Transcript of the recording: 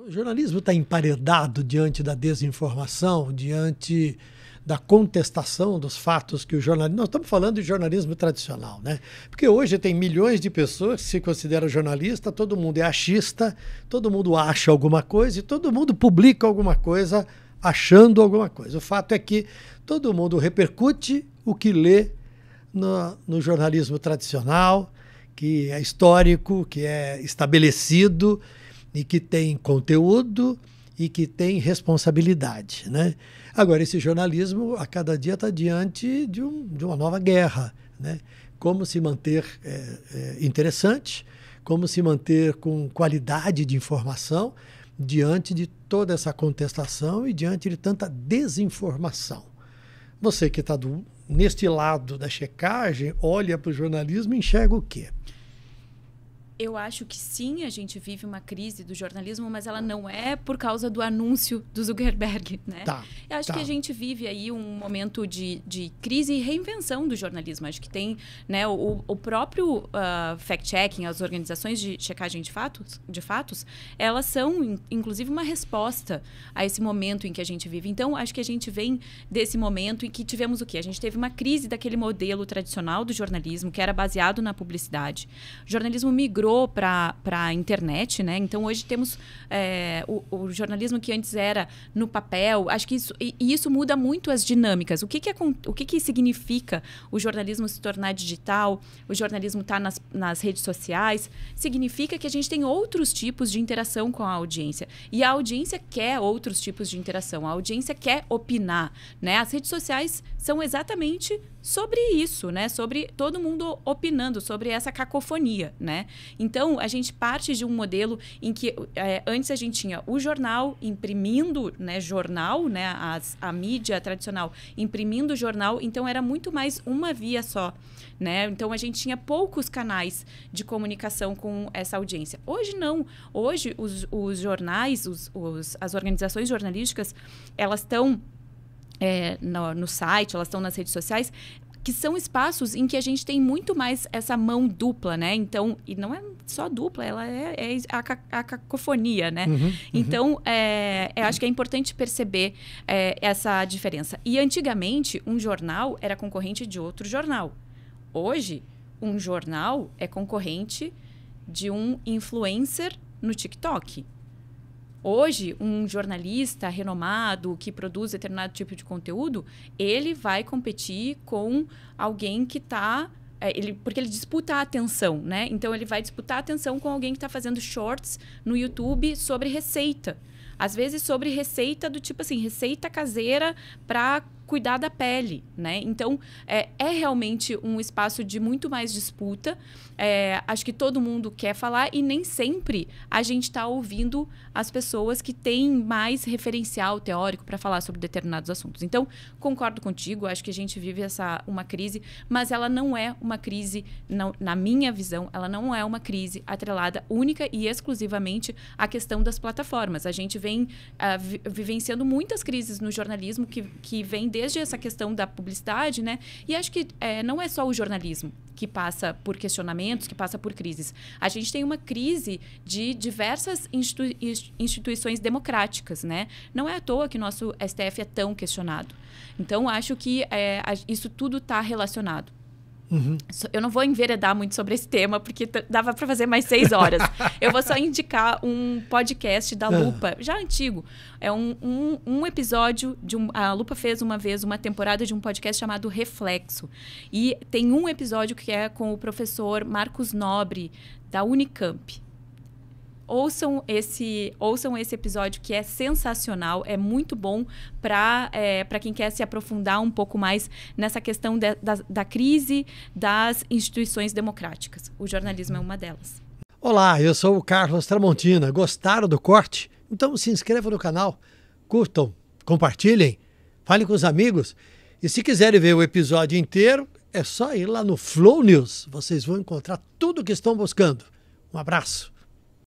O jornalismo está emparedado diante da desinformação, diante da contestação dos fatos que o jornalismo... Nós estamos falando de jornalismo tradicional, né? Porque hoje tem milhões de pessoas que se consideram jornalista, todo mundo é achista, todo mundo acha alguma coisa e todo mundo publica alguma coisa achando alguma coisa. O fato é que todo mundo repercute o que lê no jornalismo tradicional, que é histórico, que é estabelecido e que tem conteúdo e que tem responsabilidade, né? Agora, esse jornalismo, a cada dia, está diante de uma nova guerra, né? Como se manter interessante, como se manter com qualidade de informação diante de toda essa contestação e diante de tanta desinformação. Você que está neste lado da checagem, olha para o jornalismo e enxerga o quê? Eu acho que sim, a gente vive uma crise do jornalismo, mas ela não é por causa do anúncio do Zuckerberg, né? Eu acho que a gente vive aí um momento de crise e reinvenção do jornalismo. Acho que tem, né, o próprio fact-checking, as organizações de checagem de fatos, elas são, inclusive, uma resposta a esse momento em que a gente vive. Então, acho que a gente vem desse momento em que tivemos o quê? A gente teve uma crise daquele modelo tradicional do jornalismo, que era baseado na publicidade. O jornalismo migrou para a internet, né? Então, hoje temos o jornalismo que antes era no papel. Acho que isso muda muito as dinâmicas. O que significa o jornalismo se tornar digital, o jornalismo estar nas redes sociais? Significa que a gente tem outros tipos de interação com a audiência. E a audiência quer outros tipos de interação. A audiência quer opinar, né? As redes sociais são exatamente sobre isso, né? Sobre todo mundo opinando, sobre essa cacofonia, né? Então, a gente parte de um modelo em que antes a gente tinha o jornal imprimindo, né, jornal, né, a mídia tradicional imprimindo jornal, então era muito mais uma via só, né? Então, a gente tinha poucos canais de comunicação com essa audiência. Hoje, não. Hoje, os jornais, as organizações jornalísticas, elas estão no site, elas estão nas redes sociais, que são espaços em que a gente tem muito mais essa mão dupla, né? Então, e não é só dupla, ela é a cacofonia, né? Então, eu acho que é importante perceber essa diferença. E, antigamente, um jornal era concorrente de outro jornal. Hoje, um jornal é concorrente de um influencer no TikTok. Hoje, um jornalista renomado que produz determinado tipo de conteúdo, ele vai competir com alguém que está... porque ele disputa a atenção, né? Então, ele vai disputar a atenção com alguém que está fazendo shorts no YouTube sobre receita. Às vezes, sobre receita do tipo assim, receita caseira para cuidar da pele, né? Então, é realmente um espaço de muito mais disputa. Acho que todo mundo quer falar e nem sempre a gente está ouvindo as pessoas que têm mais referencial teórico para falar sobre determinados assuntos. Então, concordo contigo, acho que a gente vive uma crise, mas ela não é uma crise, na minha visão, ela não é uma crise atrelada única e exclusivamente à questão das plataformas. A gente vem vivenciando muitas crises no jornalismo que vem desde essa questão da publicidade, né? E acho que não é só o jornalismo que passa por questionamentos, que passa por crises. A gente tem uma crise de diversas instituições democráticas, né? Não é à toa que nosso STF é tão questionado. Então, acho que isso tudo está relacionado. Eu não vou enveredar muito sobre esse tema, porque dava para fazer mais 6 horas. Eu vou só indicar um podcast da Lupa, já antigo. É um episódio a Lupa fez uma vez uma temporada de um podcast chamado Reflexo. E tem um episódio que é com o professor Marcos Nobre, da Unicamp. Ouçam esse episódio, que é sensacional, é muito bom para quem quer se aprofundar um pouco mais nessa questão da crise das instituições democráticas. O jornalismo é uma delas. Olá, eu sou o Carlos Tramontina. Gostaram do corte? Então se inscrevam no canal, curtam, compartilhem, falem com os amigos. E se quiserem ver o episódio inteiro, é só ir lá no Flow News. Vocês vão encontrar tudo o que estão buscando. Um abraço.